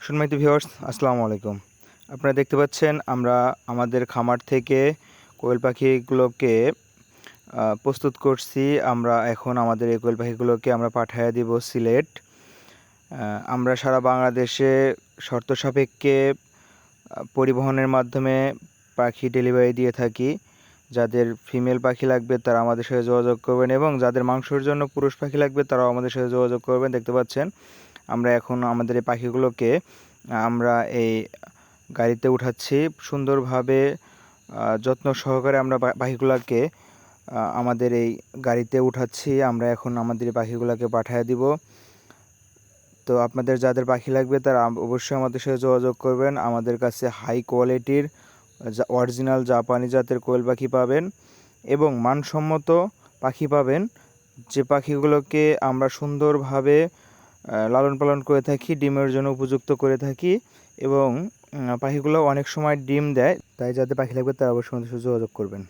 সম্মানিত ভিউয়ার্স, আসসালামু আলাইকুম। আপনারা দেখতে পাচ্ছেন আমরা আমাদের খামার থেকে কোয়েল পাখিগুলোকে প্রস্তুত করছি। আমরা এখন আমাদের এই কোয়েল পাখিগুলোকে আমরা পাঠাইয়া দিব সিলেট। আমরা সারা বাংলাদেশে শর্ত সাপেক্ষে পরিবহনের মাধ্যমে পাখি ডেলিভারি দিয়ে থাকি। যাদের ফিমেল পাখি লাগবে তারা আমাদের সাথে যোগাযোগ করবেন এবং যাদের মাংসের জন্য পুরুষ পাখি লাগবে তারাও আমাদের সাথে যোগাযোগ করবেন। দেখতে পাচ্ছেন আমরা এখন আমাদের এই পাখিগুলোকে আমরা এই গাড়িতে উঠাচ্ছি সুন্দরভাবে, যত্ন সহকারে আমরা পাখিগুলোকে আমাদের এই গাড়িতে উঠাচ্ছি। আমরা এখন আমাদের এই পাখিগুলোকে পাঠিয়ে দিব। তো আপনাদের যাদের পাখি লাগবে তারা অবশ্যই আমাদের সাথে যোগাযোগ করবেন। আমাদের কাছে হাই কোয়ালিটির অরিজিনাল জাপানি জাতের কোয়েল পাখি পাবেন এবং মানসম্মত পাখি পাবেন, যে পাখিগুলোকে আমরা সুন্দরভাবে লালন পালন করে থাকি, ডিমের জন্য উপযুক্ত করে থাকি এবং পাখিগুলো অনেক সময় ডিম দেয়। তাই যাদের পাখি লাগবে তারা অবশ্যই আমাদের সাথে যোগাযোগ করবেন।